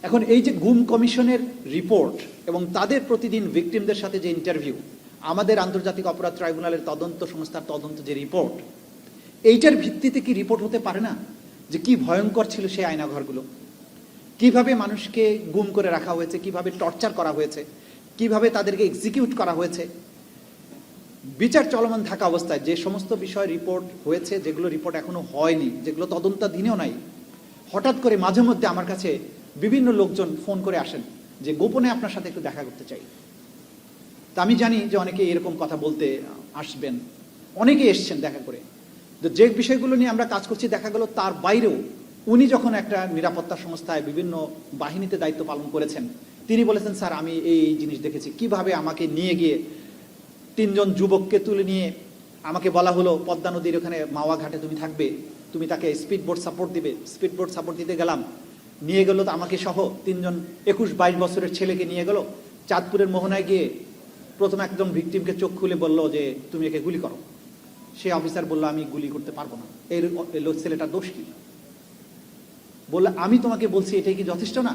এখন এই যে গুম কমিশনের রিপোর্ট এবং তাদের প্রতিদিন ভিকটিমদের সাথে যে ইন্টারভিউ, আমাদের আন্তর্জাতিক অপরাধ ট্রাইব্যুনালের তদন্ত সংস্থার তদন্ত যে রিপোর্ট, এইটার ভিত্তিতে কি রিপোর্ট হতে পারে না যে কি ভয়ঙ্কর ছিল সেই আয়নাঘরগুলো, কিভাবে মানুষকে গুম করে রাখা হয়েছে, কিভাবে টর্চার করা হয়েছে, কিভাবে তাদেরকে এক্সিকিউট করা হয়েছে। বিচার চলমান থাকা অবস্থায় যে সমস্ত বিষয় রিপোর্ট হয়েছে, যেগুলো রিপোর্ট এখনো হয়নি, যেগুলো তদন্তাধীনেও নাই, হঠাৎ করে মাঝে মধ্যে আমার কাছে বিভিন্ন লোকজন ফোন করে আসেন যে গোপনে আপনার সাথে একটু দেখা করতে চাই। তা আমি জানি যে অনেকে এরকম কথা বলতে আসবেন, অনেকে এসছেন দেখা করে। তো যে বিষয়গুলো নিয়ে আমরা কাজ করছি, দেখা গেল তার বাইরেও উনি যখন একটা নিরাপত্তা সংস্থায় বিভিন্ন বাহিনীতে দায়িত্ব পালন করেছেন, তিনি বলেছেন, স্যার আমি এই জিনিস দেখেছি, কিভাবে আমাকে নিয়ে গিয়ে 3 জন যুবককে তুলে নিয়ে আমাকে বলা হলো পদ্মা নদীর ওখানে মাওয়া ঘাটে তুমি থাকবে, তুমি তাকে স্পিড বোট সাপোর্ট দিবে। স্পিড বোট সাপোর্ট দিতে গেলাম, নিয়ে গেল তো আমাকে সহ 3 জন 21-22 বছরের ছেলেকে নিয়ে গেল চাঁদপুরের মোহনায় গিয়ে প্রথম একদম ভিকটিমকে চোখ খুলে বলল যে তুমি একে গুলি করো। সে অফিসার বলল আমি গুলি করতে পারবো না। এই ছেলেটার দোষ কি? বললে আমি তোমাকে বলছি এটাই কি যথেষ্ট না?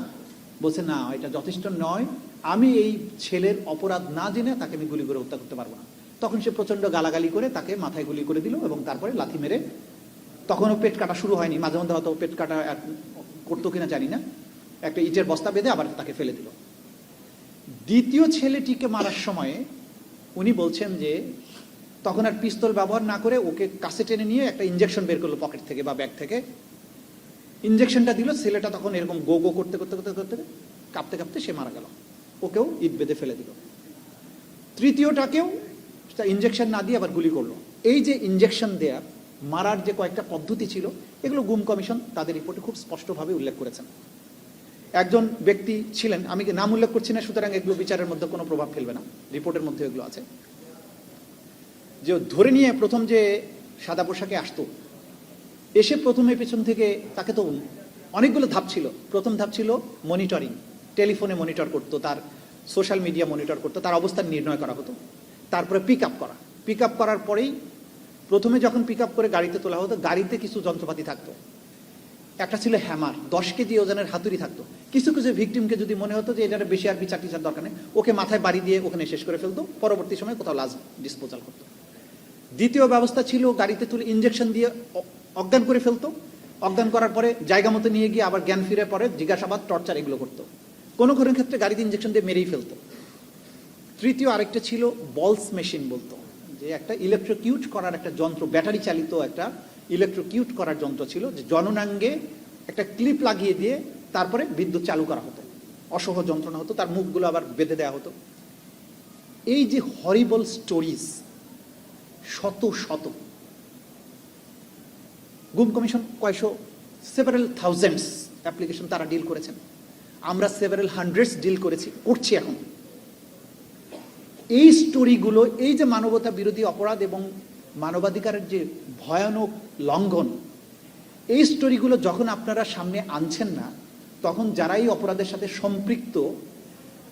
বলছে না, এটা যথেষ্ট নয়, আমি এই ছেলের অপরাধ না জেনে তাকে আমি গুলি করে হত্যা করতে পারবো না। তখন সে প্রচন্ড গালাগালি করে তাকে মাথায় গুলি করে দিল এবং তারপরে লাথি মেরে, তখনও পেট কাটা শুরু হয়নি, মাঝে মধ্যে হয়তো পেট কাটা করতো কিনা জানি না, একটা ইটের বস্তা বেঁধে আবার তাকে ফেলে দিল। দ্বিতীয় ছেলেটিকে মারার সময়ে উনি বলছেন যে তখন আর পিস্তল ব্যবহার না করে ওকে কাছে টেনে নিয়ে একটা ইঞ্জেকশন বের করলো পকেট থেকে বা ব্যাগ থেকে, ইঞ্জেকশনটা দিল। ছেলেটা তখন এরকম গো গো করতে করতে করতে করতে কাঁপতে কাঁপতে সে মারা গেল, ওকেও ইট বেঁধে ফেলে দিল। তৃতীয়টাকেও ইঞ্জেকশন না দিয়ে আবার গুলি করলো। এই যে ইঞ্জেকশন দেয়া মারার যে কয়েকটা পদ্ধতি ছিল, এগুলো গুম কমিশন তাদের রিপোর্টে খুব স্পষ্টভাবে উল্লেখ করেছেন। একজন ব্যক্তি ছিলেন, আমি নাম উল্লেখ করছি না, সুতরাং এগুলো বিচারের মধ্যে কোনো প্রভাব ফেলবে না, রিপোর্টের মধ্যে এগুলো আছে। যে ধরে নিয়ে প্রথম যে সাদা পোশাকে আসতো, এসে প্রথমে পেছন থেকে তাকে, তো অনেকগুলো ধাপ ছিল। প্রথম ধাপ ছিল মনিটরিং, টেলিফোনে মনিটর করতো, তার সোশ্যাল মিডিয়া মনিটর করতো, তার অবস্থান নির্ণয় করা হতো। তারপরে পিক আপ করা, পিক আপ করার পরেই প্রথমে যখন পিক আপ করে গাড়িতে তোলা হতো, গাড়িতে কিছু যন্ত্রপাতি থাকতো। একটা ছিল হ্যামার, 10 কেজি ওজনের হাতুড়ি থাকতো। কিছু কিছু ভিকটিমকে যদি মনে হতো যে এটার বেশি আর বিচার টিচার দরকার নেই, ওকে মাথায় বাড়ি দিয়ে ওখানে শেষ করে ফেলতো, পরবর্তী সময় কোথাও লাশ ডিসপোজাল করতো। দ্বিতীয় ব্যবস্থা ছিল গাড়িতে তুলে ইঞ্জেকশন দিয়ে অজ্ঞান করে ফেলতো, অজ্ঞান করার পরে জায়গা মতো নিয়ে গিয়ে আবার জ্ঞান ফিরে পরে জিজ্ঞাসাবাদ, টর্চার এগুলো করতো। কোনো কোনো ক্ষেত্রে গাড়িতে ইঞ্জেকশন দিয়ে মেরেই ফেলতো। তৃতীয় আরেকটা ছিল বলস মেশিন, বলতো যে একটা ইলেকট্রোকিউট করার একটা যন্ত্র, ব্যাটারি চালিত একটা ইলেকট্রোকিউট করার যন্ত্র ছিল, যে জননাঙ্গে একটা ক্লিপ লাগিয়ে দিয়ে তারপরে বিদ্যুৎ চালু করা হতো, অসহ যন্ত্রণা হতো, তার মুখগুলো আবার বেঁধে দেওয়া হতো। এই যে হরিবল স্টোরিজ, শত শত, গুম কমিশন কয়শো, সেভারেল থাউজেন্ডস অ্যাপ্লিকেশন তারা ডিল করেছেন, আমরা সেভারেল হান্ড্রেডস ডিল করছি এখন। এই স্টোরিগুলো, এই যে মানবতা বিরোধী অপরাধ এবং মানবাধিকারের যে ভয়ানক লঙ্ঘন, এই স্টোরিগুলো যখন আপনারা সামনে আনছেন না, তখন যারা এই অপরাধের সাথে সম্পৃক্ত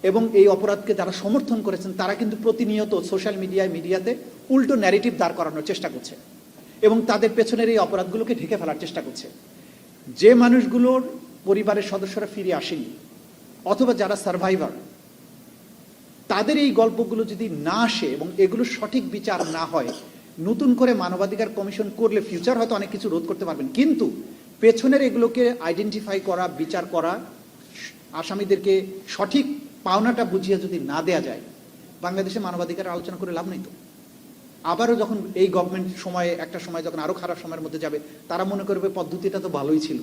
এবং এই অপরাধকে যারা সমর্থন করেছেন, তারা কিন্তু প্রতিনিয়ত সোশ্যাল মিডিয়াতে উল্টো ন্যারেটিভ দাঁড় করানোর চেষ্টা করছে এবং তাদের পেছনের এই অপরাধগুলোকে ঢেকে ফেলার চেষ্টা করছে। যে মানুষগুলোর পরিবারের সদস্যরা ফিরে আসেনি অথবা যারা সার্ভাইভার, তাদের এই গল্পগুলো যদি না আসে এবং এগুলো সঠিক বিচার না হয়, নতুন করে মানবাধিকার কমিশন করলে ফিউচার হয়তো অনেক কিছু রোধ করতে পারবেন, কিন্তু পেছনের এগুলোকে আইডেন্টিফাই করা, বিচার করা, আসামিদেরকে সঠিক পাওনাটা বুঝিয়ে যদি না দেয়া যায়, বাংলাদেশে মানবাধিকার আলোচনা করে লাভ নেই। তো আবারও যখন এই গভর্নমেন্ট একটা সময় যখন আরো খারাপ সময়ের মধ্যে যাবে, তারা মনে করবে পদ্ধতিটা তো ভালোই ছিল,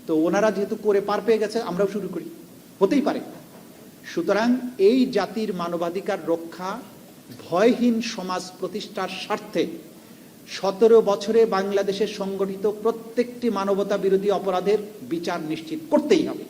তো ওনারা যেহেতু করে পার পেয়ে গেছে, আমরাও শুরু করি, হতেই পারে। সুতরাং এই জাতির মানবাধিকার রক্ষা, ভয়হীন সমাজ প্রতিষ্ঠার স্বার্থে 17 বছরে বাংলাদেশে সংগঠিত প্রত্যেকটি মানবতা বিরোধী অপরাধের বিচার নিশ্চিত করতেই হবে।